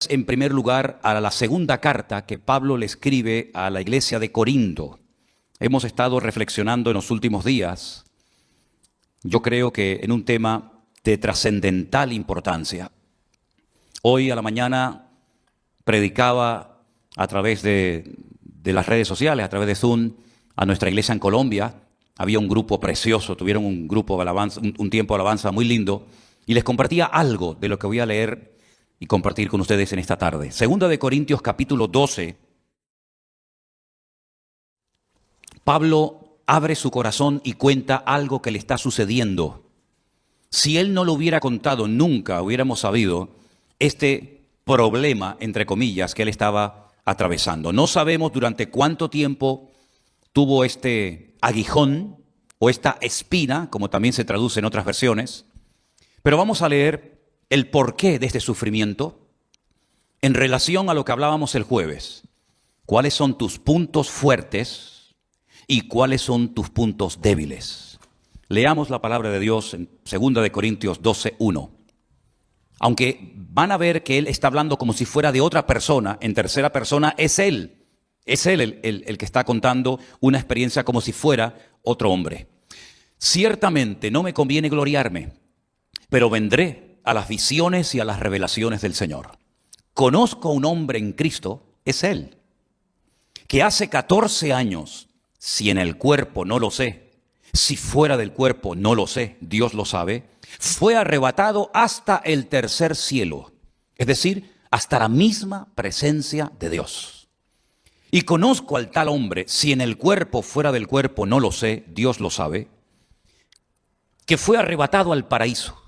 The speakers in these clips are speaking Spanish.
En primer lugar, a la segunda carta que Pablo le escribe a la iglesia de Corinto. Hemos estado reflexionando en los últimos días, yo creo que en un tema de trascendental importancia. Hoy a la mañana predicaba a través de las redes sociales, a través de Zoom, a nuestra iglesia en Colombia. Había un grupo precioso, tuvieron un grupo de alabanza, un tiempo de alabanza muy lindo, y les compartía algo de lo que voy a leer y compartir con ustedes en esta tarde. Segunda de Corintios capítulo 12. Pablo abre su corazón y cuenta algo que le está sucediendo. Si él no lo hubiera contado, nunca hubiéramos sabido este problema, entre comillas, que él estaba atravesando. No sabemos durante cuánto tiempo tuvo este aguijón o esta espina, como también se traduce en otras versiones, pero vamos a leer el porqué de este sufrimiento en relación a lo que hablábamos el jueves. ¿Cuáles son tus puntos fuertes y cuáles son tus puntos débiles? Leamos la palabra de Dios en 2 de Corintios 12:1. Aunque van a ver que él está hablando como si fuera de otra persona, en tercera persona, es él. Es él el que está contando una experiencia como si fuera otro hombre. Ciertamente no me conviene gloriarme, pero vendré a las visiones y a las revelaciones del Señor. Conozco a un hombre en Cristo, es él, que hace 14 años, si en el cuerpo no lo sé, si fuera del cuerpo no lo sé, Dios lo sabe, fue arrebatado hasta el tercer cielo, es decir, hasta la misma presencia de Dios. Y conozco al tal hombre, si en el cuerpo, fuera del cuerpo no lo sé, Dios lo sabe, que fue arrebatado al paraíso,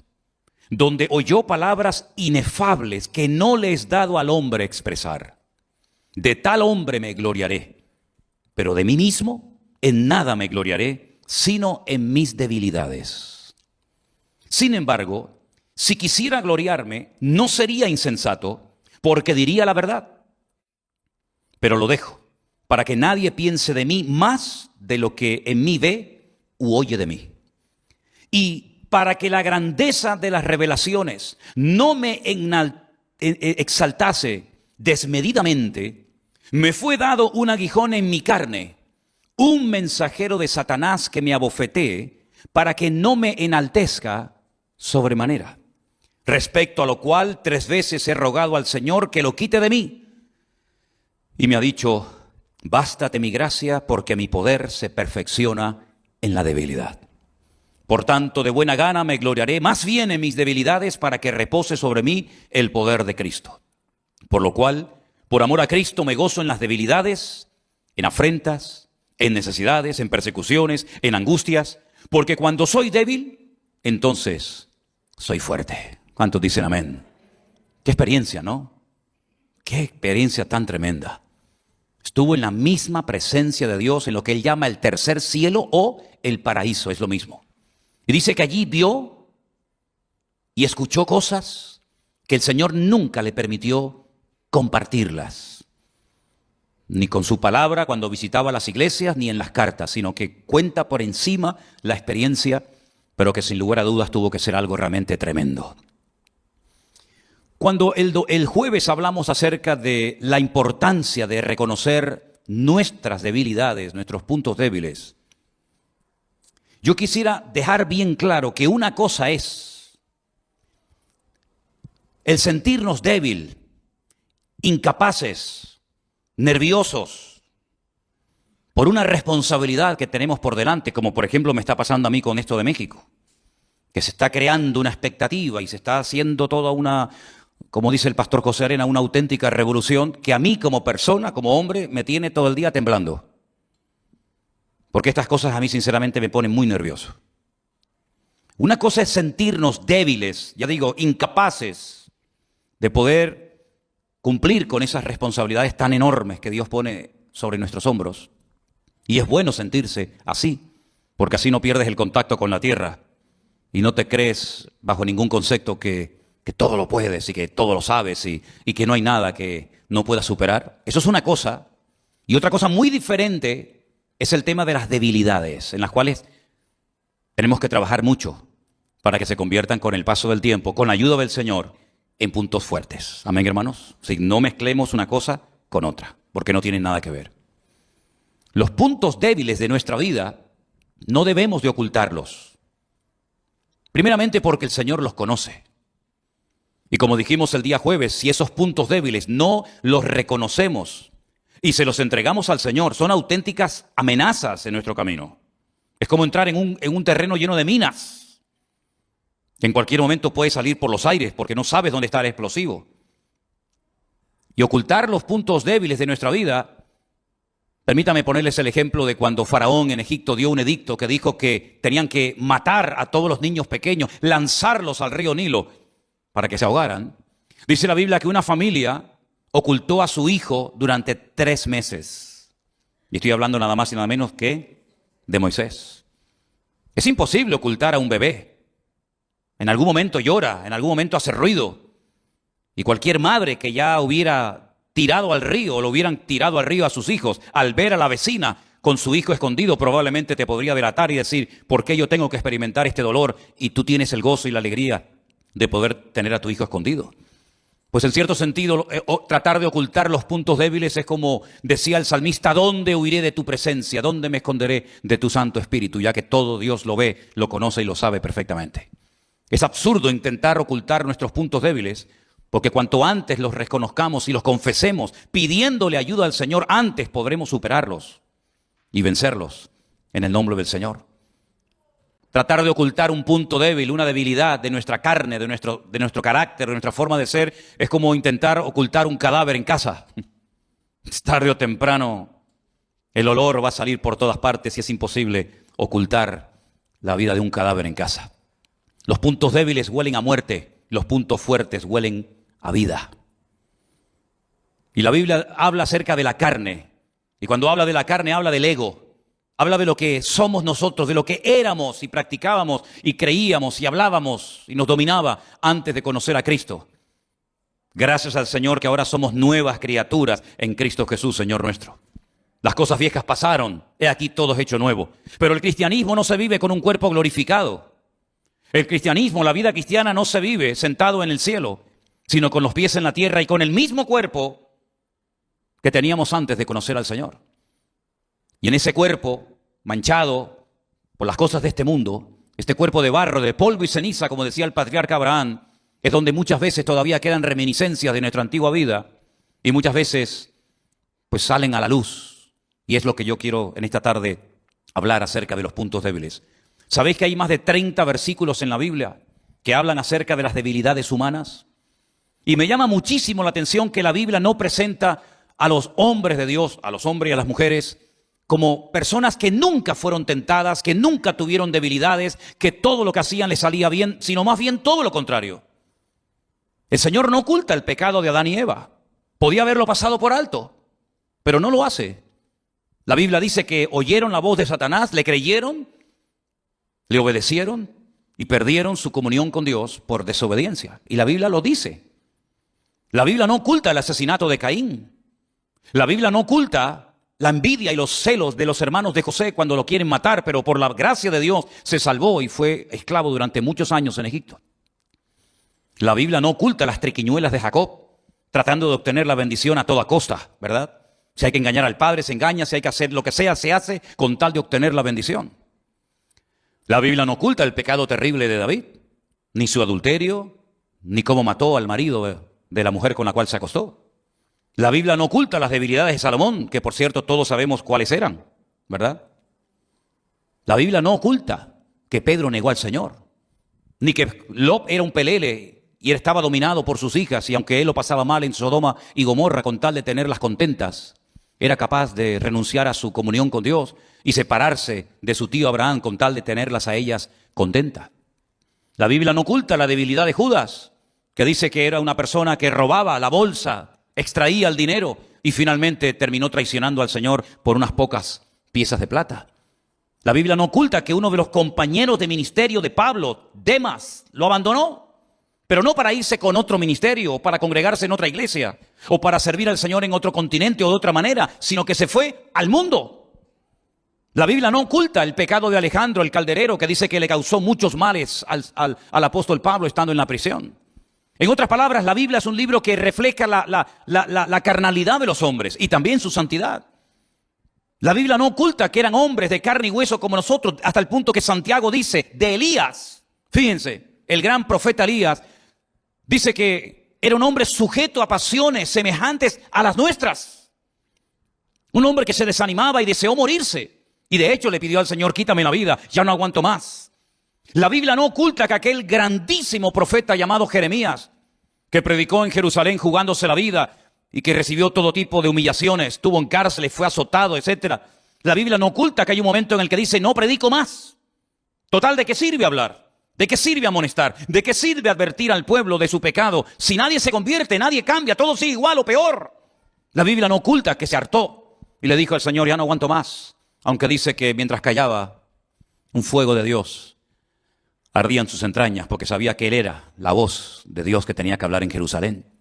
donde oyó palabras inefables que no le es dado al hombre expresar. De tal hombre me gloriaré, pero de mí mismo en nada me gloriaré, sino en mis debilidades. Sin embargo, si quisiera gloriarme, no sería insensato, porque diría la verdad. Pero lo dejo, para que nadie piense de mí más de lo que en mí ve u oye de mí. Y para que la grandeza de las revelaciones no me exaltase desmedidamente, me fue dado un aguijón en mi carne, un mensajero de Satanás que me abofetee, para que no me enaltezca sobremanera. Respecto a lo cual 3 veces he rogado al Señor que lo quite de mí. Y me ha dicho, bástate mi gracia, porque mi poder se perfecciona en la debilidad. Por tanto, de buena gana me gloriaré más bien en mis debilidades, para que repose sobre mí el poder de Cristo. Por lo cual, por amor a Cristo, me gozo en las debilidades, en afrentas, en necesidades, en persecuciones, en angustias, porque cuando soy débil, entonces soy fuerte. ¿Cuántos dicen amén? Qué experiencia, ¿no? Qué experiencia tan tremenda. Estuvo en la misma presencia de Dios, en lo que él llama el tercer cielo o el paraíso, es lo mismo. Y dice que allí vio y escuchó cosas que el Señor nunca le permitió compartirlas. Ni con su palabra cuando visitaba las iglesias, ni en las cartas, sino que cuenta por encima la experiencia, pero que sin lugar a dudas tuvo que ser algo realmente tremendo. Cuando el jueves hablamos acerca de la importancia de reconocer nuestras debilidades, nuestros puntos débiles, yo quisiera dejar bien claro que una cosa es el sentirnos débil, incapaces, nerviosos, por una responsabilidad que tenemos por delante, como por ejemplo me está pasando a mí con esto de México, que se está creando una expectativa y se está haciendo toda una, como dice el pastor José Arena, una auténtica revolución que a mí como persona, como hombre, me tiene todo el día temblando. Porque estas cosas a mí sinceramente me ponen muy nervioso. Una cosa es sentirnos débiles, ya digo, incapaces de poder cumplir con esas responsabilidades tan enormes que Dios pone sobre nuestros hombros. Y es bueno sentirse así, porque así no pierdes el contacto con la tierra y no te crees bajo ningún concepto que todo lo puedes y que todo lo sabes y que no hay nada que no puedas superar. Eso es una cosa. Y otra cosa muy diferente es el tema de las debilidades, en las cuales tenemos que trabajar mucho para que se conviertan con el paso del tiempo, con la ayuda del Señor, en puntos fuertes. Amén, hermanos. Si no mezclemos una cosa con otra, porque no tienen nada que ver. Los puntos débiles de nuestra vida no debemos de ocultarlos. Primeramente porque el Señor los conoce. Y como dijimos el día jueves, si esos puntos débiles no los reconocemos y se los entregamos al Señor, son auténticas amenazas en nuestro camino. Es como entrar en un terreno lleno de minas. En cualquier momento puede salir por los aires porque no sabes dónde está el explosivo. Y ocultar los puntos débiles de nuestra vida, permítame ponerles el ejemplo de cuando Faraón en Egipto dio un edicto que dijo que tenían que matar a todos los niños pequeños, lanzarlos al río Nilo para que se ahogaran. Dice la Biblia que una familia ocultó a su hijo durante 3 meses. Y estoy hablando nada más y nada menos que de Moisés. Es imposible ocultar a un bebé. En algún momento llora, en algún momento hace ruido. Y cualquier madre que ya hubiera tirado al río o lo hubieran tirado al río a sus hijos, al ver a la vecina con su hijo escondido, probablemente te podría delatar y decir, ¿por qué yo tengo que experimentar este dolor y tú tienes el gozo y la alegría de poder tener a tu hijo escondido? Pues en cierto sentido, tratar de ocultar los puntos débiles es como decía el salmista, ¿dónde huiré de tu presencia? ¿Dónde me esconderé de tu Santo Espíritu? Ya que todo Dios lo ve, lo conoce y lo sabe perfectamente. Es absurdo intentar ocultar nuestros puntos débiles, porque cuanto antes los reconozcamos y los confesemos, pidiéndole ayuda al Señor, antes podremos superarlos y vencerlos en el nombre del Señor. Tratar de ocultar un punto débil, una debilidad de nuestra carne, de nuestro carácter, de nuestra forma de ser, es como intentar ocultar un cadáver en casa. Tarde o temprano el olor va a salir por todas partes y es imposible ocultar la vida de un cadáver en casa. Los puntos débiles huelen a muerte, los puntos fuertes huelen a vida. Y la Biblia habla acerca de la carne, y cuando habla de la carne habla del ego. Habla de lo que somos nosotros, de lo que éramos y practicábamos y creíamos y hablábamos y nos dominaba antes de conocer a Cristo. Gracias al Señor que ahora somos nuevas criaturas en Cristo Jesús, Señor nuestro. Las cosas viejas pasaron, he aquí todo es hecho nuevo. Pero el cristianismo no se vive con un cuerpo glorificado. El cristianismo, la vida cristiana no se vive sentado en el cielo, sino con los pies en la tierra y con el mismo cuerpo que teníamos antes de conocer al Señor. Y en ese cuerpo, manchado por las cosas de este mundo, este cuerpo de barro, de polvo y ceniza, como decía el patriarca Abraham, es donde muchas veces todavía quedan reminiscencias de nuestra antigua vida y muchas veces pues salen a la luz. Y es lo que yo quiero en esta tarde hablar acerca de los puntos débiles. ¿Sabéis que hay más de 30 versículos en la Biblia que hablan acerca de las debilidades humanas? Y me llama muchísimo la atención que la Biblia no presenta a los hombres de Dios, a los hombres y a las mujeres, como personas que nunca fueron tentadas, que nunca tuvieron debilidades, que todo lo que hacían les salía bien, sino más bien todo lo contrario. El Señor no oculta el pecado de Adán y Eva. Podía haberlo pasado por alto, pero no lo hace. La Biblia dice que oyeron la voz de Satanás, le creyeron, le obedecieron y perdieron su comunión con Dios por desobediencia. Y la Biblia lo dice. La Biblia no oculta el asesinato de Caín. La Biblia no oculta la envidia y los celos de los hermanos de José cuando lo quieren matar, pero por la gracia de Dios se salvó y fue esclavo durante muchos años en Egipto. La Biblia no oculta las triquiñuelas de Jacob, tratando de obtener la bendición a toda costa, ¿verdad? Si hay que engañar al padre, se engaña, si hay que hacer lo que sea, se hace con tal de obtener la bendición. La Biblia no oculta el pecado terrible de David, ni su adulterio, ni cómo mató al marido de la mujer con la cual se acostó. La Biblia no oculta las debilidades de Salomón, que por cierto todos sabemos cuáles eran, ¿verdad? La Biblia no oculta que Pedro negó al Señor, ni que Lot era un pelele y él estaba dominado por sus hijas, y aunque él lo pasaba mal en Sodoma y Gomorra con tal de tenerlas contentas, era capaz de renunciar a su comunión con Dios y separarse de su tío Abraham con tal de tenerlas a ellas contentas. La Biblia no oculta la debilidad de Judas, que dice que era una persona que robaba la bolsa, extraía el dinero y finalmente terminó traicionando al Señor por unas pocas piezas de plata. La Biblia no oculta que uno de los compañeros de ministerio de Pablo, Demas, lo abandonó, pero no para irse con otro ministerio o para congregarse en otra iglesia o para servir al Señor en otro continente o de otra manera, sino que se fue al mundo. La Biblia no oculta el pecado de Alejandro, el calderero, que dice que le causó muchos males al apóstol Pablo estando en la prisión. En otras palabras, la Biblia es un libro que refleja la carnalidad de los hombres y también su santidad. La Biblia no oculta que eran hombres de carne y hueso como nosotros, hasta el punto que Santiago dice de Elías. Fíjense, el gran profeta Elías dice que era un hombre sujeto a pasiones semejantes a las nuestras. Un hombre que se desanimaba y deseó morirse. Y de hecho le pidió al Señor, quítame la vida, ya no aguanto más. La Biblia no oculta que aquel grandísimo profeta llamado Jeremías, que predicó en Jerusalén jugándose la vida y que recibió todo tipo de humillaciones, estuvo en cárceles, fue azotado, etc. La Biblia no oculta que hay un momento en el que dice, no predico más. Total, ¿de qué sirve hablar? ¿De qué sirve amonestar? ¿De qué sirve advertir al pueblo de su pecado? Si nadie se convierte, nadie cambia, todo sigue igual o peor. La Biblia no oculta que se hartó y le dijo al Señor, ya no aguanto más. Aunque dice que mientras callaba, un fuego de Dios ardía en sus entrañas porque sabía que Él era la voz de Dios que tenía que hablar en Jerusalén.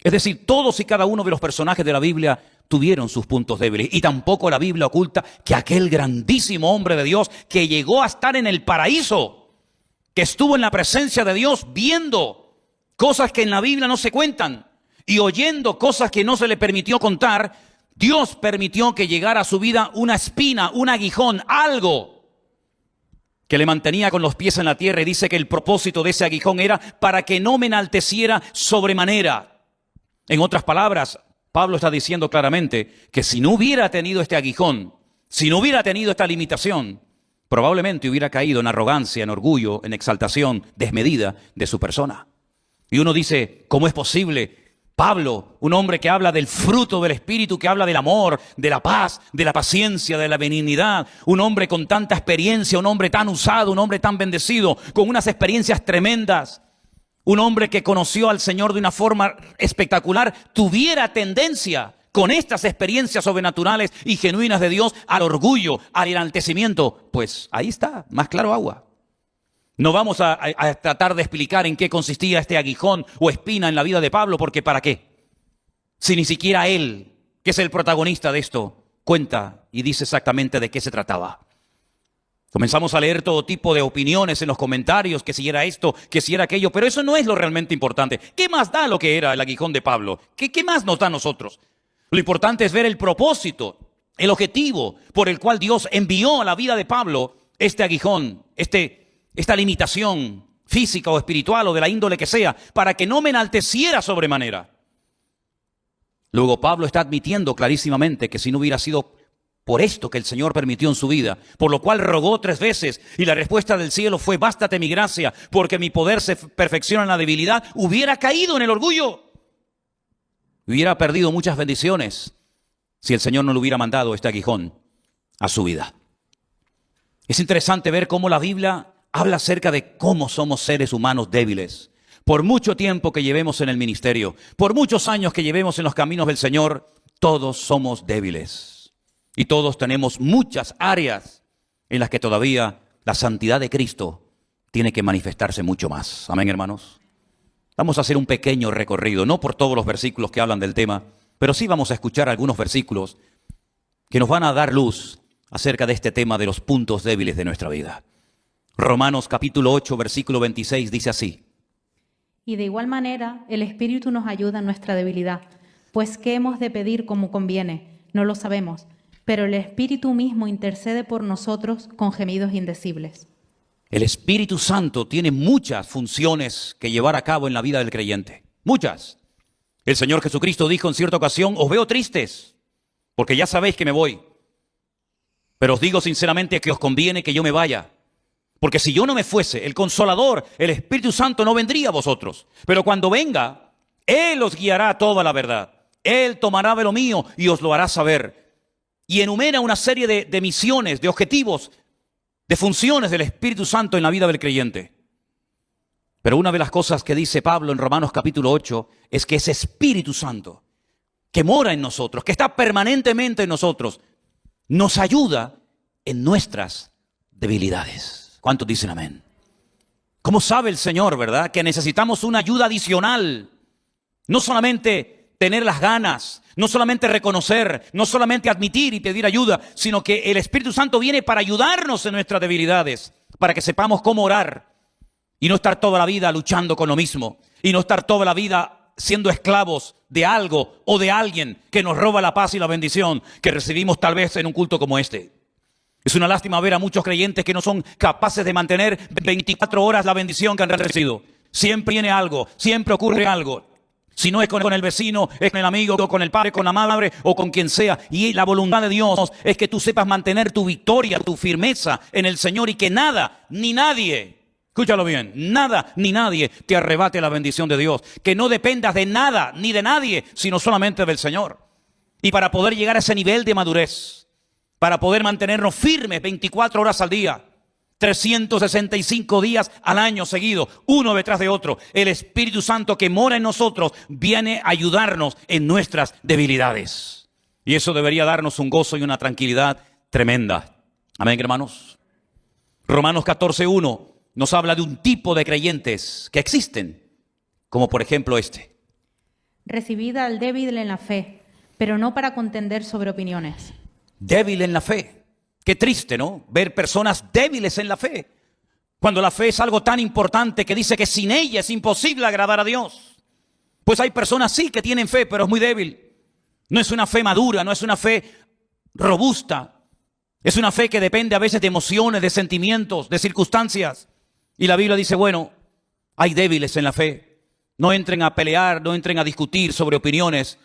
Es decir, todos y cada uno de los personajes de la Biblia tuvieron sus puntos débiles. Y tampoco la Biblia oculta que aquel grandísimo hombre de Dios que llegó a estar en el paraíso, que estuvo en la presencia de Dios viendo cosas que en la Biblia no se cuentan y oyendo cosas que no se le permitió contar, Dios permitió que llegara a su vida una espina, un aguijón, algo que le mantenía con los pies en la tierra. Y dice que el propósito de ese aguijón era para que no me enalteciera sobremanera. En otras palabras, Pablo está diciendo claramente que si no hubiera tenido este aguijón, si no hubiera tenido esta limitación, probablemente hubiera caído en arrogancia, en orgullo, en exaltación desmedida de su persona. Y uno dice, ¿cómo es posible? Pablo, un hombre que habla del fruto del Espíritu, que habla del amor, de la paz, de la paciencia, de la benignidad, un hombre con tanta experiencia, un hombre tan usado, un hombre tan bendecido, con unas experiencias tremendas, un hombre que conoció al Señor de una forma espectacular, tuviera tendencia con estas experiencias sobrenaturales y genuinas de Dios al orgullo, al enaltecimiento. Pues ahí está, más claro agua. No vamos a tratar de explicar en qué consistía este aguijón o espina en la vida de Pablo, porque ¿para qué? Si ni siquiera él, que es el protagonista de esto, cuenta y dice exactamente de qué se trataba. Comenzamos a leer todo tipo de opiniones en los comentarios, que si era esto, que si era aquello, pero eso no es lo realmente importante. ¿Qué más da lo que era el aguijón de Pablo? ¿Qué más nos da a nosotros? Lo importante es ver el propósito, el objetivo por el cual Dios envió a la vida de Pablo este aguijón, esta limitación física o espiritual o de la índole que sea, para que no me enalteciera sobremanera. Luego Pablo está admitiendo clarísimamente que si no hubiera sido por esto que el Señor permitió en su vida, por lo cual rogó 3 veces y la respuesta del cielo fue, bástate mi gracia, porque mi poder se perfecciona en la debilidad, hubiera caído en el orgullo. Hubiera perdido muchas bendiciones si el Señor no le hubiera mandado este aguijón a su vida. Es interesante ver cómo la Biblia habla acerca de cómo somos seres humanos débiles. Por mucho tiempo que llevemos en el ministerio, por muchos años que llevemos en los caminos del Señor, todos somos débiles. Y todos tenemos muchas áreas en las que todavía la santidad de Cristo tiene que manifestarse mucho más. Amén, hermanos. Vamos a hacer un pequeño recorrido, no por todos los versículos que hablan del tema, pero sí vamos a escuchar algunos versículos que nos van a dar luz acerca de este tema de los puntos débiles de nuestra vida. Romanos capítulo 8, versículo 26 dice así. Y de igual manera, el Espíritu nos ayuda en nuestra debilidad, pues ¿qué hemos de pedir como conviene? No lo sabemos, pero el Espíritu mismo intercede por nosotros con gemidos indecibles. El Espíritu Santo tiene muchas funciones que llevar a cabo en la vida del creyente. Muchas. El Señor Jesucristo dijo en cierta ocasión, os veo tristes, porque ya sabéis que me voy. Pero os digo sinceramente que os conviene que yo me vaya. Porque si yo no me fuese, el Consolador, el Espíritu Santo no vendría a vosotros. Pero cuando venga, Él os guiará a toda la verdad. Él tomará de lo mío y os lo hará saber. Y enumera una serie de misiones, de objetivos, de funciones del Espíritu Santo en la vida del creyente. Pero una de las cosas que dice Pablo en Romanos capítulo 8 es que ese Espíritu Santo que mora en nosotros, que está permanentemente en nosotros, nos ayuda en nuestras debilidades. ¿Cuántos dicen amén? ¿Cómo sabe el Señor, verdad? Que necesitamos una ayuda adicional. No solamente tener las ganas, no solamente reconocer, no solamente admitir y pedir ayuda, sino que el Espíritu Santo viene para ayudarnos en nuestras debilidades, para que sepamos cómo orar. y no estar toda la vida luchando con lo mismo, y no estar toda la vida siendo esclavos de algo o de alguien que nos roba la paz y la bendición que recibimos tal vez en un culto como este. Es una lástima ver a muchos creyentes que no son capaces de mantener 24 horas la bendición que han recibido. Siempre viene algo, siempre ocurre algo. Si no es con el vecino, es con el amigo, o con el padre, con la madre o con quien sea. Y la voluntad de Dios es que tú sepas mantener tu victoria, tu firmeza en el Señor y que nada ni nadie, escúchalo bien, nada ni nadie te arrebate la bendición de Dios. Que no dependas de nada ni de nadie, sino solamente del Señor. Y para poder llegar a ese nivel de madurez, para poder mantenernos firmes 24 horas al día, 365 días al año seguido, uno detrás de otro, el Espíritu Santo que mora en nosotros viene a ayudarnos en nuestras debilidades. Y eso debería darnos un gozo y una tranquilidad tremenda. Amén, hermanos. Romanos 14:1 nos habla de un tipo de creyentes que existen, como por ejemplo este. Recibid al débil en la fe, pero no para contender sobre opiniones. Débil en la fe. Qué triste, ¿no? Ver personas débiles en la fe. Cuando la fe es algo tan importante que dice que sin ella es imposible agradar a Dios. Pues hay personas sí que tienen fe, pero es muy débil. No es una fe madura, no es una fe robusta. Es una fe que depende a veces de emociones, de sentimientos, de circunstancias. Y la Biblia dice, bueno, hay débiles en la fe. No entren a pelear, no entren a discutir sobre opiniones.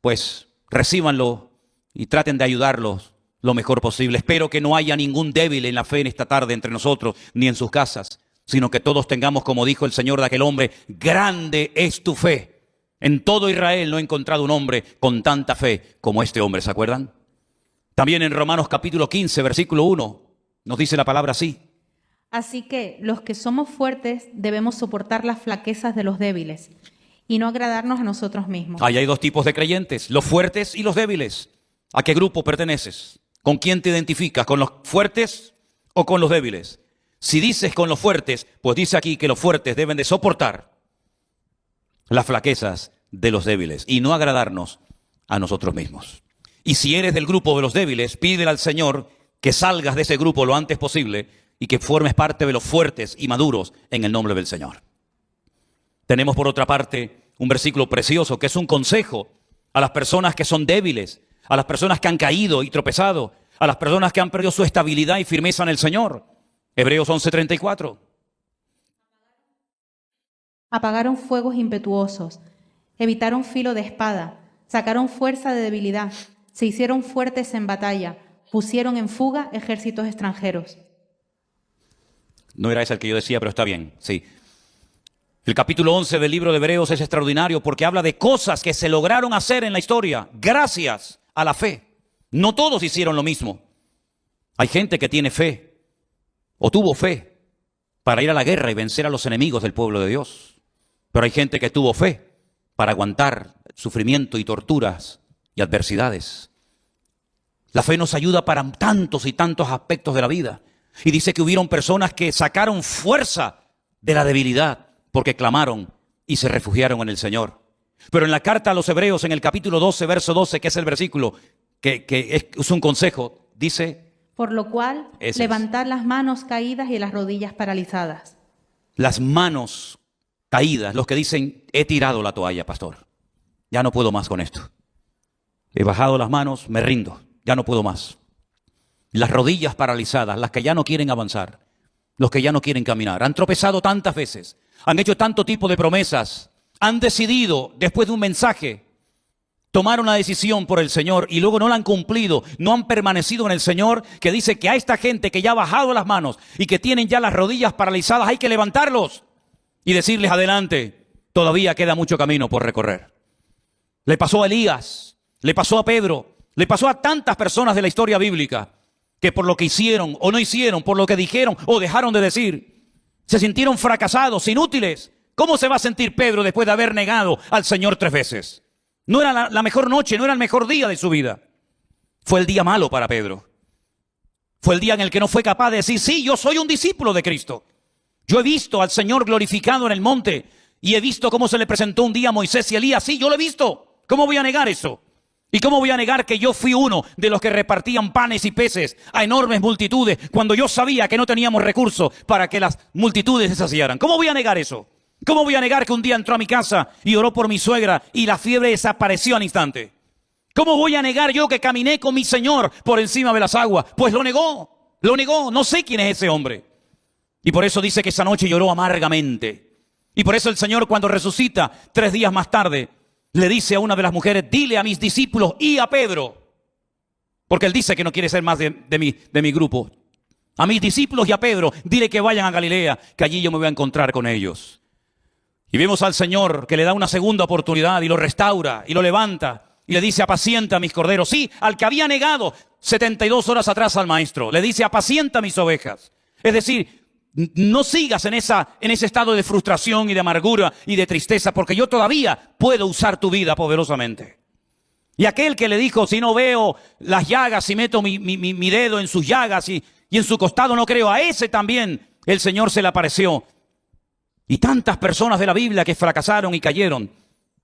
Pues recíbanlo y traten de ayudarlos lo mejor posible. Espero que no haya ningún débil en la fe en esta tarde entre nosotros, ni en sus casas, sino que todos tengamos, como dijo el Señor de aquel hombre, grande es tu fe. En todo Israel no he encontrado un hombre con tanta fe como este hombre, ¿se acuerdan? También en Romanos capítulo 15, versículo 1, nos dice la palabra así. Así que los que somos fuertes debemos soportar las flaquezas de los débiles y no agradarnos a nosotros mismos. Ahí hay dos tipos de creyentes, los fuertes y los débiles. ¿A qué grupo perteneces? ¿Con quién te identificas? ¿Con los fuertes o con los débiles? Si dices con los fuertes, pues dice aquí que los fuertes deben de soportar las flaquezas de los débiles y no agradarnos a nosotros mismos. Y si eres del grupo de los débiles, pídele al Señor que salgas de ese grupo lo antes posible y que formes parte de los fuertes y maduros en el nombre del Señor. Tenemos por otra parte un versículo precioso que es un consejo a las personas que son débiles, a las personas que han caído y tropezado, a las personas que han perdido su estabilidad y firmeza en el Señor. Hebreos 11:34. Apagaron fuegos impetuosos, evitaron filo de espada, sacaron fuerza de debilidad, se hicieron fuertes en batalla, pusieron en fuga ejércitos extranjeros. No era ese el que yo decía, pero está bien, sí. El capítulo 11 del libro de Hebreos es extraordinario porque habla de cosas que se lograron hacer en la historia gracias a la fe. No todos hicieron lo mismo. Hay gente que tiene fe o tuvo fe para ir a la guerra y vencer a los enemigos del pueblo de Dios. Pero hay gente que tuvo fe para aguantar sufrimiento y torturas y adversidades. La fe nos ayuda para tantos y tantos aspectos de la vida. Y dice que hubieron personas que sacaron fuerza de la debilidad porque clamaron y se refugiaron en el Señor. Pero en la carta a los Hebreos, en el capítulo 12, verso 12, que es el versículo que es un consejo, dice... Por lo cual, levantad las manos caídas y las rodillas paralizadas. Las manos caídas, los que dicen, he tirado la toalla, pastor. Ya no puedo más con esto. He bajado las manos, me rindo, ya no puedo más. Las rodillas paralizadas, las que ya no quieren avanzar, los que ya no quieren caminar. Han tropezado tantas veces, han hecho tanto tipo de promesas, han decidido, después de un mensaje, tomar una decisión por el Señor y luego no la han cumplido, no han permanecido en el Señor, que dice que a esta gente que ya ha bajado las manos y que tienen ya las rodillas paralizadas, hay que levantarlos y decirles adelante, todavía queda mucho camino por recorrer. Le pasó a Elías, le pasó a Pedro, le pasó a tantas personas de la historia bíblica que por lo que hicieron o no hicieron, por lo que dijeron o dejaron de decir, se sintieron fracasados, inútiles. ¿Cómo se va a sentir Pedro después de haber negado al Señor 3 veces? No era la mejor noche, no era el mejor día de su vida. Fue el día malo para Pedro. Fue el día en el que no fue capaz de decir, sí, yo soy un discípulo de Cristo. Yo he visto al Señor glorificado en el monte y he visto cómo se le presentó un día a Moisés y Elías. Sí, yo lo he visto. ¿Cómo voy a negar eso? ¿Y cómo voy a negar que yo fui uno de los que repartían panes y peces a enormes multitudes cuando yo sabía que no teníamos recursos para que las multitudes se saciaran? ¿Cómo voy a negar eso? ¿Cómo voy a negar que un día entró a mi casa y oró por mi suegra y la fiebre desapareció al instante? ¿Cómo voy a negar yo que caminé con mi Señor por encima de las aguas? Pues lo negó, no sé quién es ese hombre. Y por eso dice que esa noche lloró amargamente. Y por eso el Señor, cuando resucita 3 días más tarde, le dice a una de las mujeres: dile a mis discípulos y a Pedro, porque él dice que no quiere ser más de mi grupo, a mis discípulos y a Pedro, dile que vayan a Galilea, que allí yo me voy a encontrar con ellos. Y vemos al Señor que le da una segunda oportunidad y lo restaura y lo levanta y le dice: apacienta mis corderos. Sí, al que había negado 72 horas atrás al maestro, le dice: apacienta mis ovejas. Es decir, no sigas en ese estado de frustración y de amargura y de tristeza, porque yo todavía puedo usar tu vida poderosamente. Y aquel que le dijo: si no veo las llagas, si meto mi dedo en sus llagas y en su costado no creo, a ese también el Señor se le apareció. Y tantas personas de la Biblia que fracasaron y cayeron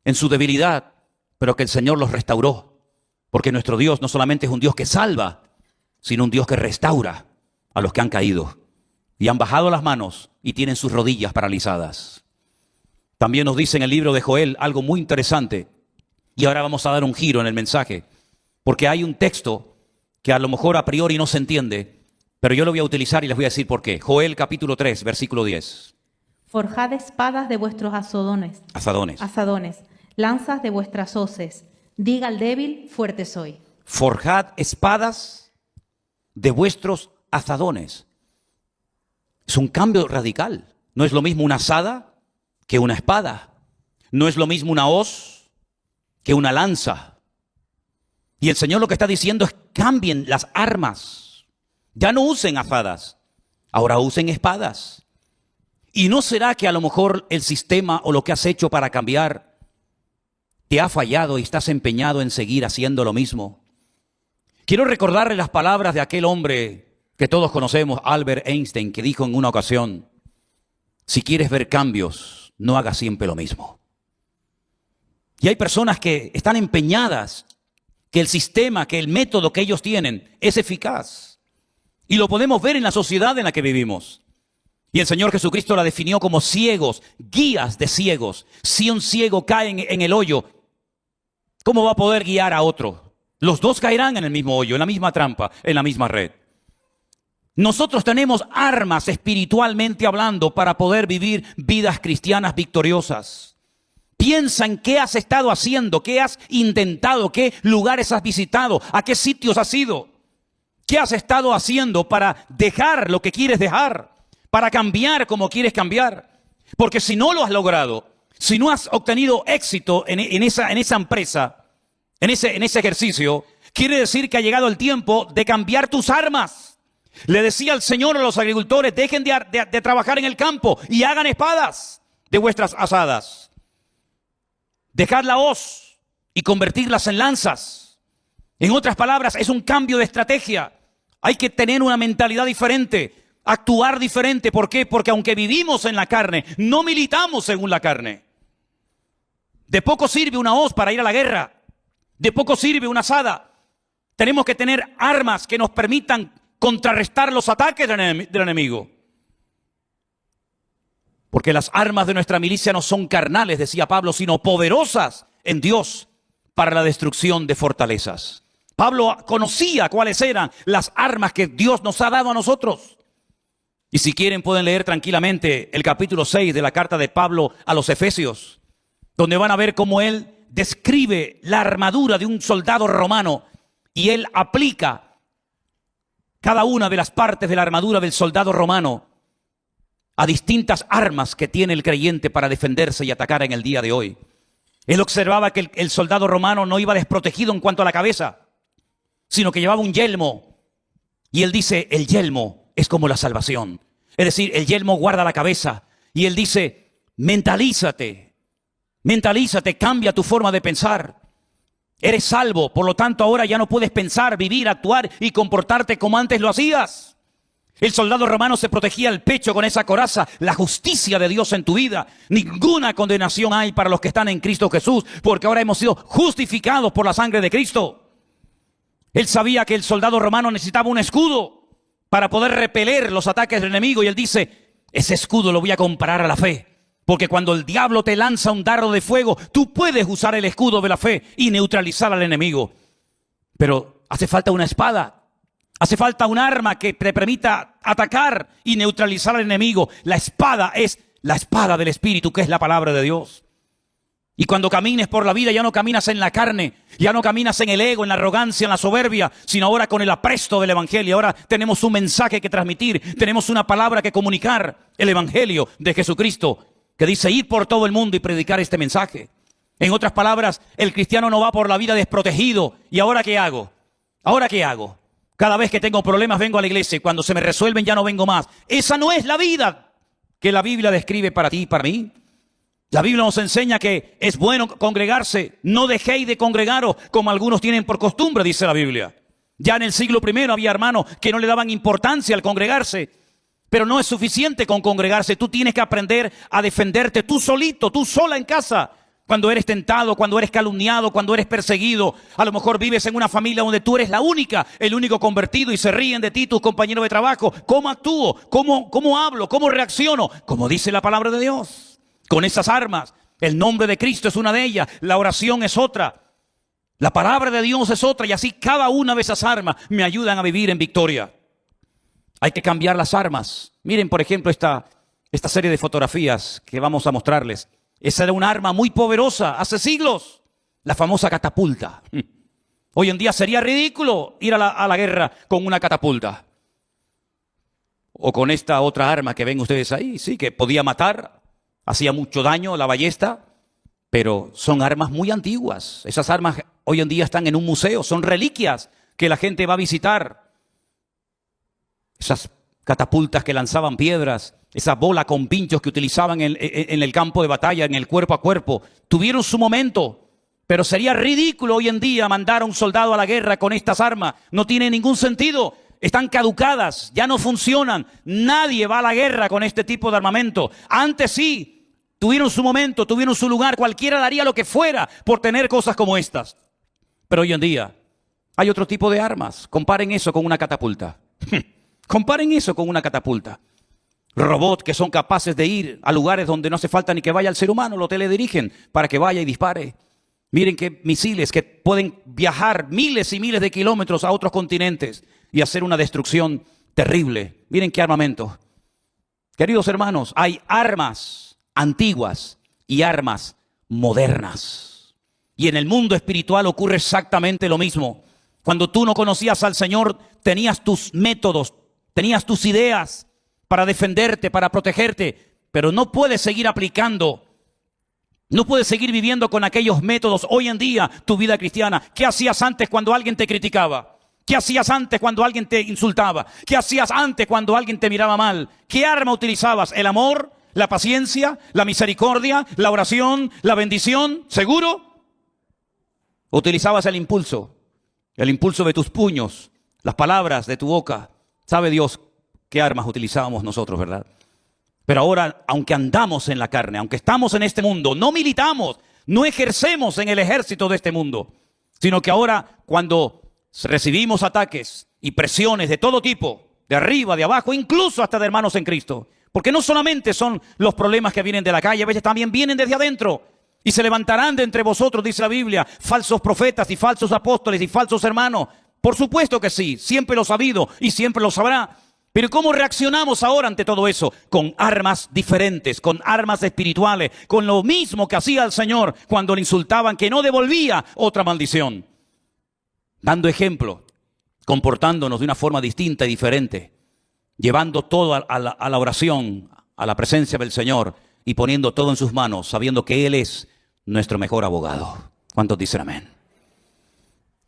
en su debilidad, pero que el Señor los restauró. Porque nuestro Dios no solamente es un Dios que salva, sino un Dios que restaura a los que han caído y han bajado las manos y tienen sus rodillas paralizadas. También nos dice en el libro de Joel algo muy interesante. Y ahora vamos a dar un giro en el mensaje, porque hay un texto que a lo mejor a priori no se entiende, pero yo lo voy a utilizar y les voy a decir por qué. Joel capítulo 3, versículo 10. Forjad espadas de vuestros azadones, lanzas de vuestras hoces. Diga al débil: fuerte soy. Forjad espadas de vuestros azadones. Es un cambio radical. No es lo mismo una azada que una espada. No es lo mismo una hoz que una lanza. Y el Señor lo que está diciendo es: cambien las armas. Ya no usen azadas, ahora usen espadas. ¿Y no será que a lo mejor el sistema o lo que has hecho para cambiar te ha fallado y estás empeñado en seguir haciendo lo mismo? Quiero recordarle las palabras de aquel hombre que todos conocemos, Albert Einstein, que dijo en una ocasión: si quieres ver cambios, no hagas siempre lo mismo. Y hay personas que están empeñadas que el sistema, que el método que ellos tienen es eficaz. Y lo podemos ver en la sociedad en la que vivimos. Y el Señor Jesucristo la definió como ciegos, guías de ciegos. Si un ciego cae en el hoyo, ¿cómo va a poder guiar a otro? Los dos caerán en el mismo hoyo, en la misma trampa, en la misma red. Nosotros tenemos armas espiritualmente hablando para poder vivir vidas cristianas victoriosas. Piensa en qué has estado haciendo, qué has intentado, qué lugares has visitado, a qué sitios has ido. ¿Qué has estado haciendo para dejar lo que quieres dejar? Para cambiar como quieres cambiar. Porque si no lo has logrado, si no has obtenido éxito en esa empresa, en ese ejercicio, quiere decir que ha llegado el tiempo de cambiar tus armas. Le decía el Señor a los agricultores: dejen de trabajar en el campo y hagan espadas de vuestras azadas. Dejad la hoz y convertirlas en lanzas. En otras palabras, es un cambio de estrategia. Hay que tener una mentalidad diferente, actuar diferente. ¿Por qué? Porque aunque vivimos en la carne, no militamos según la carne. De poco sirve una hoz para ir a la guerra. De poco sirve una azada. Tenemos que tener armas que nos permitan contrarrestar los ataques del enemigo. Porque las armas de nuestra milicia no son carnales, decía Pablo, sino poderosas en Dios para la destrucción de fortalezas. Pablo conocía cuáles eran las armas que Dios nos ha dado a nosotros. Y si quieren pueden leer tranquilamente el capítulo 6 de la carta de Pablo a los Efesios, donde van a ver cómo él describe la armadura de un soldado romano y él aplica cada una de las partes de la armadura del soldado romano a distintas armas que tiene el creyente para defenderse y atacar en el día de hoy. Él observaba que el soldado romano no iba desprotegido en cuanto a la cabeza, sino que llevaba un yelmo. Y él dice: el yelmo es como la salvación. Es decir, el yelmo guarda la cabeza. Y él dice: mentalízate, cambia tu forma de pensar. Eres salvo, por lo tanto ahora ya no puedes pensar, vivir, actuar y comportarte como antes lo hacías. El soldado romano se protegía el pecho con esa coraza. La justicia de Dios en tu vida. Ninguna condenación hay para los que están en Cristo Jesús, porque ahora hemos sido justificados por la sangre de Cristo. Él sabía que el soldado romano necesitaba un escudo para poder repeler los ataques del enemigo. Y él dice, ese escudo lo voy a comparar a la fe. Porque cuando el diablo te lanza un dardo de fuego, tú puedes usar el escudo de la fe y neutralizar al enemigo. Pero hace falta una espada. Hace falta un arma que te permita atacar y neutralizar al enemigo. La espada es la espada del Espíritu, que es la palabra de Dios. Y cuando camines por la vida, ya no caminas en la carne, ya no caminas en el ego, en la arrogancia, en la soberbia, sino ahora con el apresto del Evangelio. Ahora tenemos un mensaje que transmitir, tenemos una palabra que comunicar, el Evangelio de Jesucristo, que dice ir por todo el mundo y predicar este mensaje. En otras palabras, el cristiano no va por la vida desprotegido. ¿Y ahora qué hago? ¿Ahora qué hago? Cada vez que tengo problemas vengo a la iglesia y cuando se me resuelven ya no vengo más. Esa no es la vida que la Biblia describe para ti y para mí. La Biblia nos enseña que es bueno congregarse. No dejéis de congregaros como algunos tienen por costumbre, dice la Biblia. Ya en el siglo I había hermanos que no le daban importancia al congregarse. Pero no es suficiente con congregarse. Tú tienes que aprender a defenderte tú solito, tú sola en casa. Cuando eres tentado, cuando eres calumniado, cuando eres perseguido. A lo mejor vives en una familia donde tú eres la única, el único convertido y se ríen de ti tus compañeros de trabajo. ¿Cómo actúo? ¿Cómo hablo? ¿Cómo reacciono? Como dice la palabra de Dios. Con esas armas. El nombre de Cristo es una de ellas. La oración es otra. La palabra de Dios es otra. Y así cada una de esas armas me ayudan a vivir en victoria. Hay que cambiar las armas. Miren, por ejemplo, esta serie de fotografías que vamos a mostrarles. Esa era un arma muy poderosa hace siglos, la famosa catapulta. Hoy en día sería ridículo ir a la guerra con una catapulta. O con esta otra arma que ven ustedes ahí, sí, que podía matar, hacía mucho daño, la ballesta, pero son armas muy antiguas. Esas armas hoy en día están en un museo, son reliquias que la gente va a visitar. Esas catapultas que lanzaban piedras, esa bola con pinchos que utilizaban en el campo de batalla, en el cuerpo a cuerpo, tuvieron su momento, pero sería ridículo hoy en día mandar a un soldado a la guerra con estas armas. No tiene ningún sentido, están caducadas, ya no funcionan. Nadie va a la guerra con este tipo de armamento. Antes sí, tuvieron su momento, tuvieron su lugar, cualquiera daría lo que fuera por tener cosas como estas. Pero hoy en día hay otro tipo de armas. Comparen eso con una catapulta. Comparen eso con una catapulta. Robots que son capaces de ir a lugares donde no hace falta ni que vaya el ser humano, lo teledirigen para que vaya y dispare. Miren qué misiles que pueden viajar miles y miles de kilómetros a otros continentes y hacer una destrucción terrible. Miren qué armamento. Queridos hermanos, hay armas antiguas y armas modernas. Y en el mundo espiritual ocurre exactamente lo mismo. Cuando tú no conocías al Señor, tenías tus métodos, tenías tus ideas para defenderte, para protegerte, pero no puedes seguir aplicando, no puedes seguir viviendo con aquellos métodos hoy en día tu vida cristiana. ¿Qué hacías antes cuando alguien te criticaba? ¿Qué hacías antes cuando alguien te insultaba? ¿Qué hacías antes cuando alguien te miraba mal? ¿Qué arma utilizabas? ¿El amor? ¿La paciencia? ¿La misericordia? ¿La oración? ¿La bendición? ¿Seguro? ¿Utilizabas el impulso de tus puños, las palabras de tu boca? Sabe Dios qué armas utilizábamos nosotros, ¿verdad? Pero ahora, aunque andamos en la carne, aunque estamos en este mundo, no militamos, no ejercemos en el ejército de este mundo, sino que ahora cuando recibimos ataques y presiones de todo tipo, de arriba, de abajo, incluso hasta de hermanos en Cristo, porque no solamente son los problemas que vienen de la calle, a veces también vienen desde adentro. Y se levantarán de entre vosotros, dice la Biblia, falsos profetas y falsos apóstoles y falsos hermanos. Por supuesto que sí, siempre lo ha habido y siempre lo sabrá. Pero ¿cómo reaccionamos ahora ante todo eso? Con armas diferentes, con armas espirituales, con lo mismo que hacía el Señor cuando le insultaban, que no devolvía otra maldición. Dando ejemplo, comportándonos de una forma distinta y diferente, llevando todo a la oración, a la presencia del Señor y poniendo todo en sus manos, sabiendo que Él es nuestro mejor abogado. ¿Cuántos dicen amén?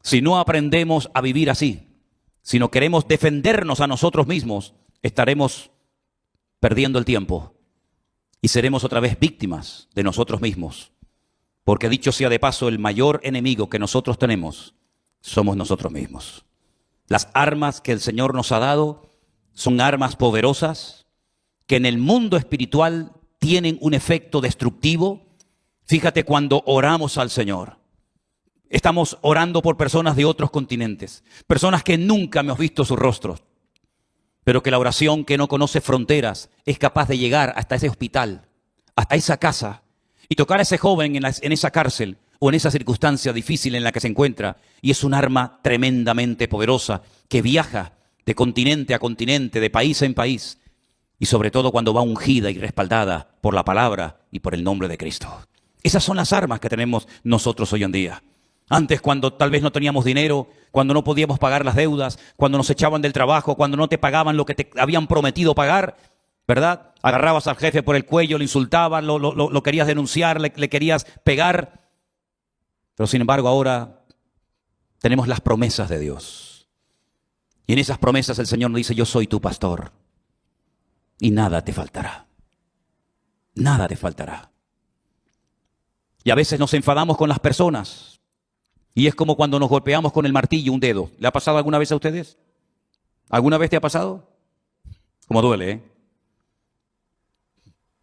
Si no aprendemos a vivir así, si no queremos defendernos a nosotros mismos, estaremos perdiendo el tiempo y seremos otra vez víctimas de nosotros mismos. Porque dicho sea de paso, el mayor enemigo que nosotros tenemos somos nosotros mismos. Las armas que el Señor nos ha dado son armas poderosas que en el mundo espiritual tienen un efecto destructivo. Fíjate cuando oramos al Señor. Estamos orando por personas de otros continentes, personas que nunca hemos visto sus rostros, pero que la oración que no conoce fronteras es capaz de llegar hasta ese hospital, hasta esa casa, y tocar a ese joven en esa cárcel o en esa circunstancia difícil en la que se encuentra. Y es un arma tremendamente poderosa que viaja de continente a continente, de país en país, y sobre todo cuando va ungida y respaldada por la palabra y por el nombre de Cristo. Esas son las armas que tenemos nosotros hoy en día. Antes, cuando tal vez no teníamos dinero, cuando no podíamos pagar las deudas, cuando nos echaban del trabajo, cuando no te pagaban lo que te habían prometido pagar, ¿verdad? Agarrabas al jefe por el cuello, le insultabas, lo querías denunciar, le querías pegar. Pero sin embargo ahora tenemos las promesas de Dios. Y en esas promesas el Señor nos dice: yo soy tu pastor y nada te faltará. Nada te faltará. Y a veces nos enfadamos con las personas. Y es como cuando nos golpeamos con el martillo un dedo. ¿Le ha pasado alguna vez a ustedes? ¿Alguna vez te ha pasado? Como duele, ¿eh?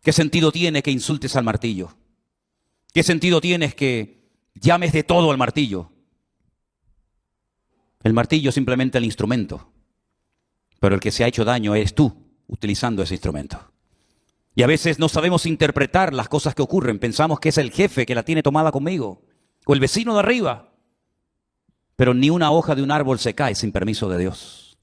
¿Qué sentido tiene que insultes al martillo? ¿Qué sentido tiene que llames de todo al martillo? El martillo es simplemente el instrumento. Pero el que se ha hecho daño eres tú, utilizando ese instrumento. Y a veces no sabemos interpretar las cosas que ocurren. Pensamos que es el jefe que la tiene tomada conmigo, o el vecino de arriba. Pero ni una hoja de un árbol se cae sin permiso de Dios.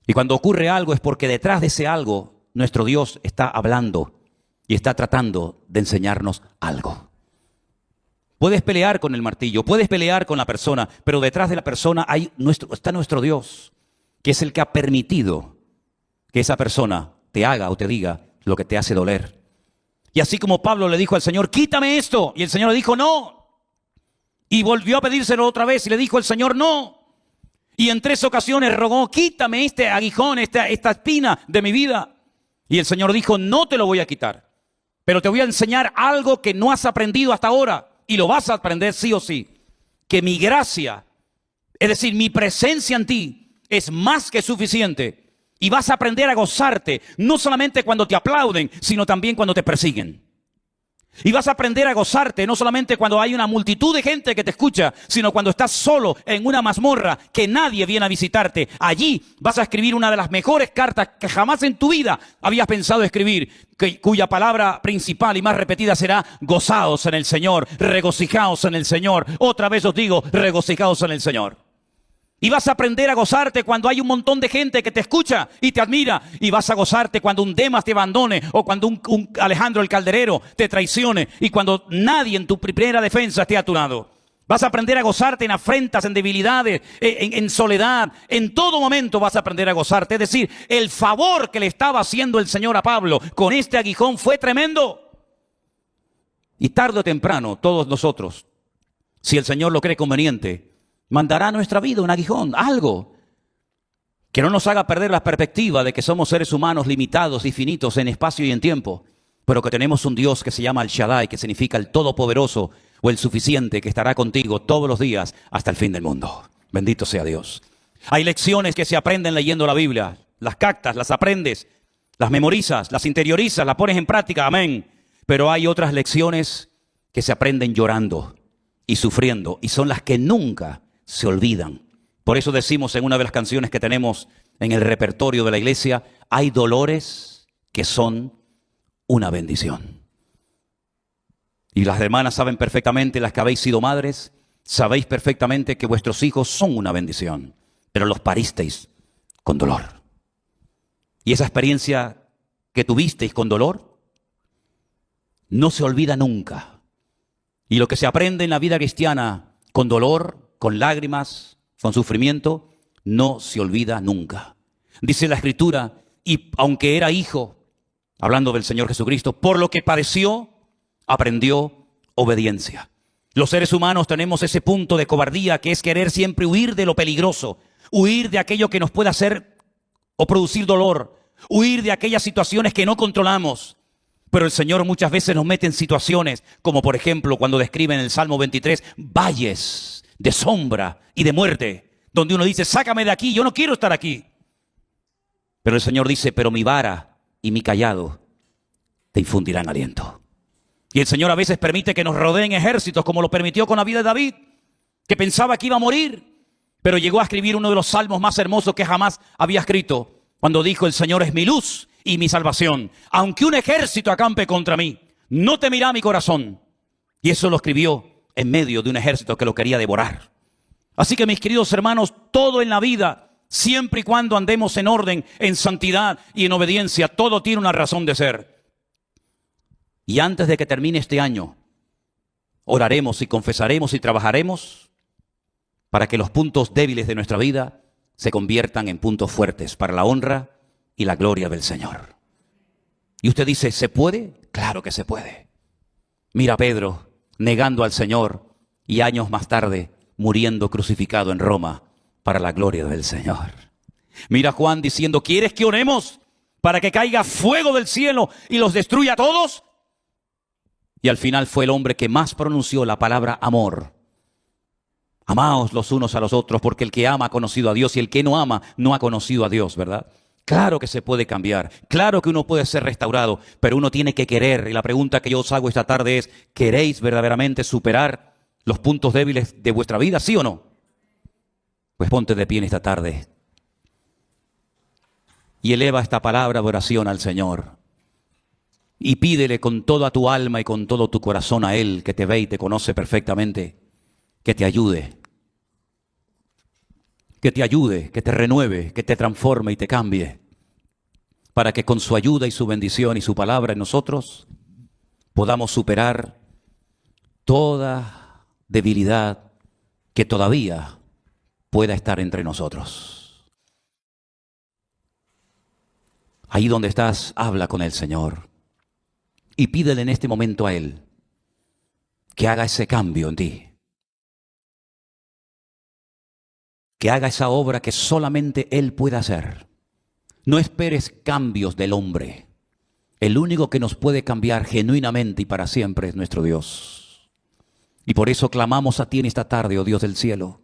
Y cuando ocurre algo es porque detrás de ese algo nuestro Dios está hablando y está tratando de enseñarnos algo. Puedes pelear con el martillo, puedes pelear con la persona, pero detrás de la persona está nuestro Dios, que es el que ha permitido que esa persona te haga o te diga lo que te hace doler. Y así como Pablo le dijo al Señor: quítame esto, y el Señor le dijo: no. Y volvió a pedírselo otra vez y le dijo el Señor: no. Y en 3 ocasiones rogó: quítame este aguijón, esta espina de mi vida. Y el Señor dijo: no te lo voy a quitar, pero te voy a enseñar algo que no has aprendido hasta ahora, y lo vas a aprender sí o sí. Que mi gracia, es decir, mi presencia en ti, es más que suficiente. Y vas a aprender a gozarte, no solamente cuando te aplauden, sino también cuando te persiguen. Y vas a aprender a gozarte no solamente cuando hay una multitud de gente que te escucha, sino cuando estás solo en una mazmorra que nadie viene a visitarte. Allí vas a escribir una de las mejores cartas que jamás en tu vida habías pensado escribir, cuya palabra principal y más repetida será: gozaos en el Señor, regocijaos en el Señor. Otra vez os digo: regocijaos en el Señor. Y vas a aprender a gozarte cuando hay un montón de gente que te escucha y te admira. Y vas a gozarte cuando un Demas te abandone, o cuando un Alejandro el Calderero te traicione, y cuando nadie en tu primera defensa esté a tu lado. Vas a aprender a gozarte en afrentas, en debilidades, en soledad. En todo momento vas a aprender a gozarte. Es decir, el favor que le estaba haciendo el Señor a Pablo con este aguijón fue tremendo. Y tarde o temprano todos nosotros, si el Señor lo cree conveniente, mandará a nuestra vida un aguijón, algo que no nos haga perder la perspectiva de que somos seres humanos limitados y finitos en espacio y en tiempo, pero que tenemos un Dios que se llama El Shaddai, que significa el Todopoderoso o el Suficiente, que estará contigo todos los días hasta el fin del mundo. Bendito sea Dios. Hay lecciones que se aprenden leyendo la Biblia. Las captas, las aprendes, las memorizas, las interiorizas, las pones en práctica, amén. Pero hay otras lecciones que se aprenden llorando y sufriendo, y son las que nunca se olvidan. Por eso decimos en una de las canciones que tenemos en el repertorio de la iglesia: hay dolores que son una bendición. Y las hermanas saben perfectamente, las que habéis sido madres, sabéis perfectamente que vuestros hijos son una bendición, pero los paristeis con dolor. Y esa experiencia que tuvisteis con dolor no se olvida nunca. Y lo que se aprende en la vida cristiana con dolor, con lágrimas, con sufrimiento, no se olvida nunca. Dice la Escritura: y aunque era hijo, hablando del Señor Jesucristo, por lo que padeció, aprendió obediencia. Los seres humanos tenemos ese punto de cobardía, que es querer siempre huir de lo peligroso, huir de aquello que nos pueda hacer o producir dolor, huir de aquellas situaciones que no controlamos. Pero el Señor muchas veces nos mete en situaciones, como por ejemplo cuando describe en el Salmo 23, valles de sombra y de muerte, donde uno dice: sácame de aquí, yo no quiero estar aquí. Pero el Señor dice, pero mi vara y mi cayado te infundirán aliento. Y el Señor a veces permite que nos rodeen ejércitos, como lo permitió con la vida de David, que pensaba que iba a morir, pero llegó a escribir uno de los salmos más hermosos que jamás había escrito, cuando dijo, el Señor es mi luz y mi salvación. Aunque un ejército acampe contra mí, no temerá mi corazón. Y eso lo escribió en medio de un ejército que lo quería devorar. Así que mis queridos hermanos, todo en la vida, siempre y cuando andemos en orden, en santidad y en obediencia, todo tiene una razón de ser. Y antes de que termine este año, oraremos y confesaremos y trabajaremos para que los puntos débiles de nuestra vida se conviertan en puntos fuertes para la honra y la gloria del Señor. Y usted dice, ¿se puede? Claro que se puede. Mira a Pedro negando al Señor y años más tarde muriendo crucificado en Roma para la gloria del Señor. Mira a Juan diciendo, ¿quieres que oremos para que caiga fuego del cielo y los destruya a todos? Y al final fue el hombre que más pronunció la palabra amor. Amaos los unos a los otros, porque el que ama ha conocido a Dios y el que no ama no ha conocido a Dios, ¿verdad? Claro que se puede cambiar, claro que uno puede ser restaurado, pero uno tiene que querer. Y la pregunta que yo os hago esta tarde es, ¿queréis verdaderamente superar los puntos débiles de vuestra vida, sí o no? Pues ponte de pie en esta tarde y eleva esta palabra de oración al Señor. Y pídele con toda tu alma y con todo tu corazón a Él, que te ve y te conoce perfectamente, que te ayude, que te renueve, que te transforme y te cambie, para que con su ayuda y su bendición y su palabra en nosotros podamos superar toda debilidad que todavía pueda estar entre nosotros. Ahí donde estás, habla con el Señor. Y pídele en este momento a Él que haga ese cambio en ti. Que haga esa obra que solamente Él puede hacer. No esperes cambios del hombre. El único que nos puede cambiar genuinamente y para siempre es nuestro Dios. Y por eso clamamos a ti en esta tarde, oh Dios del cielo,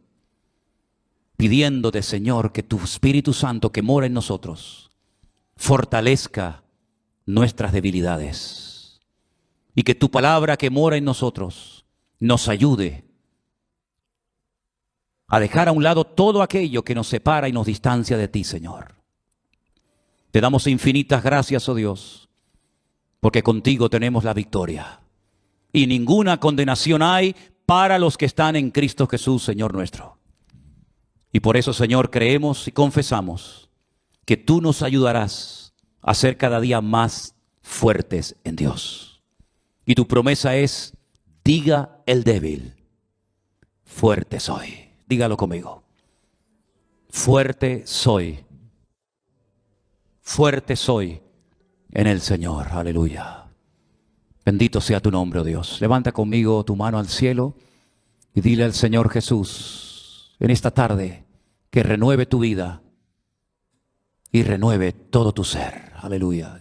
pidiéndote, Señor, que tu Espíritu Santo que mora en nosotros fortalezca nuestras debilidades. Y que tu palabra que mora en nosotros nos ayude a dejar a un lado todo aquello que nos separa y nos distancia de ti, Señor. Te damos infinitas gracias, oh Dios, porque contigo tenemos la victoria. Y ninguna condenación hay para los que están en Cristo Jesús, Señor nuestro. Y por eso, Señor, creemos y confesamos que tú nos ayudarás a ser cada día más fuertes en Dios. Y tu promesa es, diga el débil, fuerte soy. Dígalo conmigo. Fuerte soy. Fuerte soy en el Señor. Aleluya. Bendito sea tu nombre, oh Dios. Levanta conmigo tu mano al cielo y dile al Señor Jesús en esta tarde que renueve tu vida y renueve todo tu ser. Aleluya.